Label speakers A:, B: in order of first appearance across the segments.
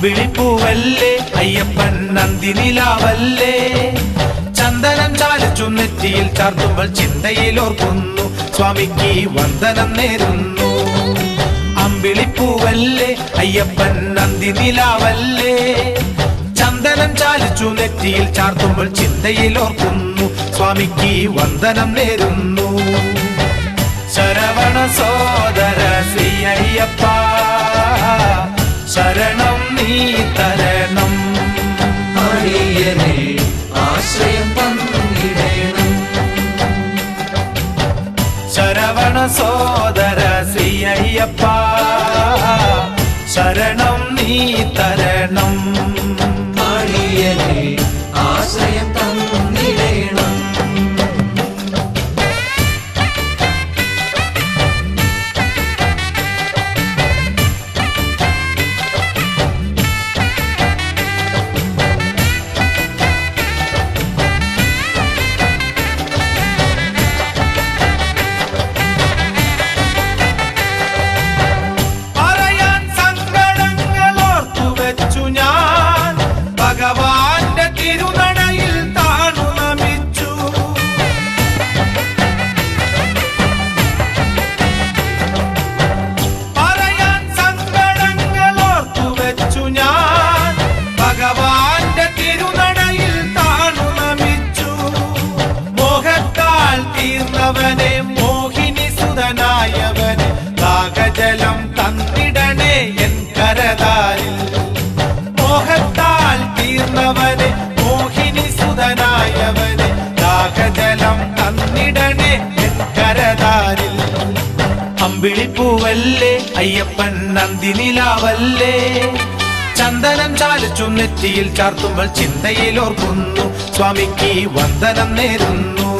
A: അമ്പിളിപ്പൂവല്ലേ അയ്യപ്പൻ നന്ദിനിലാവല്ലേ ചന്ദനം ചാലിച്ചു നെറ്റിയിൽ ചാർത്തുമ്പോൾ ചിന്തയിൽ ഓർക്കുന്നു സ്വാമിക്ക് വന്ദനം നേരുന്നു അമ്പിളിപ്പൂവല്ലേ അയ്യപ്പൻ നന്ദിനിലാവല്ലേ ചന്ദനം ചാലിച്ചു നെറ്റിയിൽ ചാർത്തുമ്പോൾ ചിന്തയിൽ ഓർക്കുന്നു സ്വാമിക്ക് വന്ദനം നേരുന്നു ശരവണ സോദര ശ്രീ അയ്യപ്പ ശരണം നീ തരണം
B: അടിയനെ ആശ്രയം തന്നിടേണം
A: ശരവണ സോദര ശ്രീ അയ്യപ്പ ശരണം നീ തരണം
B: അടിയനെ ആശ്രയം തന്നിടേണം
A: ഭഗവാന്റെ തിരുനടയിൽ താണു നമിച്ചു പറയാൻ സങ്കടങ്ങൾ ഓർത്തുവെച്ചു ഞാൻ ഭഗവാന്റെ തിരുനടയിൽ താണു നമിച്ചു മോഹത്താൽ തീർന്നവനെ മോഹിനി സുതനായവനെ ദാഹജലം തന്നിടണേ എൻ കരതാരിൽ മോഹത്താൽ തീർന്നവനെ മോഹിനി സുതനായവനെ ദാഹജലം തന്നിടണേ എൻ കരതാരിൽ അമ്പിളിപ്പൂവല്ലേ അയ്യപ്പൻ നന്ദിനിലാവല്ലേ ചന്ദനം ചാലിച്ചു നെറ്റിയിൽ ചാർത്തുമ്പോൾ ചിന്തയിൽ ഓർക്കുന്നു സ്വാമിക്ക് വന്ദനം നേരുന്നു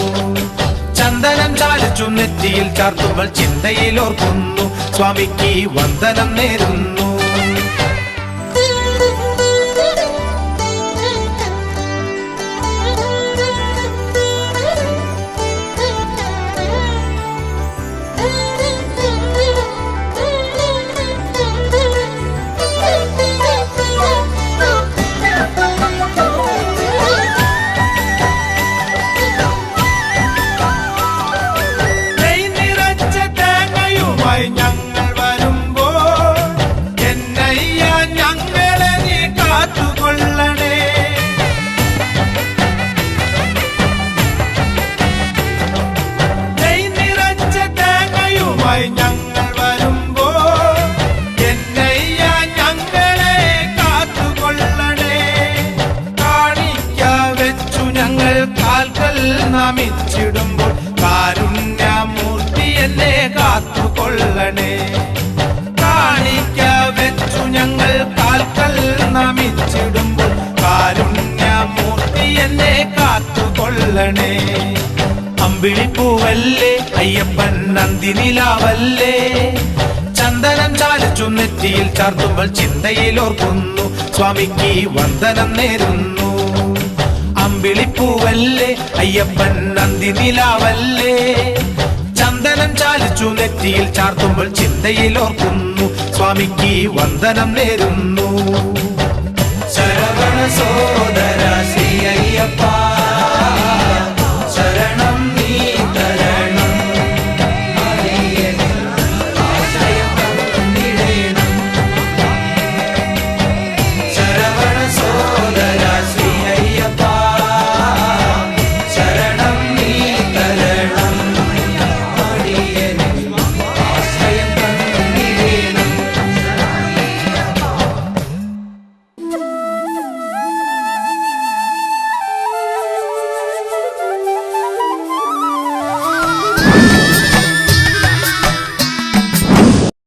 A: ചന്ദനം ചാലിച്ചു നെറ്റിയിൽ ചാർത്തുമ്പോൾ ചിന്തയിൽ ഓർക്കുന്നു സ്വാമിക്ക് വന്ദനം നേരുന്നു ഞങ്ങൾ വരുമ്പോൾ എന്നയ്യ ഞങ്ങളെ നീ കാത്തുകൊള്ളണേ നിറച്ച തേങ്ങയുമായി ഞങ്ങൾ വരുമ്പോൾ എന്നയ്യ ഞങ്ങളെ കാത്തുകൊള്ളണേ കാണിക്ക വെച്ചു ഞങ്ങൾ കാൽക്കൽ നമിച്ചിടുമ്പോൾ കാരുണ്യമൂർത്തി എന്നെ കാത്തുകൊള്ളണേ കാണിക്ക വെച്ചു ഞങ്ങൾ കാൽക്കൽ നമിച്ചിടുമ്പോൾ കാരുണ്യമൂർത്തി എന്നെ കാത്തുകൊള്ളണേ അമ്പിളിപ്പൂവല്ലേ അയ്യപ്പൻ നന്ദിനിലാവല്ലേ ചന്ദനം ചാലിച്ചു നെറ്റിയിൽ ചാർത്തുമ്പോൾ ചിന്തയിൽ ഓർക്കുന്നു സ്വാമിക്ക് വന്ദനം നേരുന്നു അമ്പിളിപ്പൂവല്ലേ അയ്യപ്പൻ നന്ദിനിലാവല്ലേ ചന്ദനം ചാലിച്ചു നെറ്റിയിൽ ചാർത്തുമ്പോൾ ചിന്തയിൽ ഓർക്കുന്നു സ്വാമിക്ക് വന്ദനം നേരുന്നു ശരവണ സോദര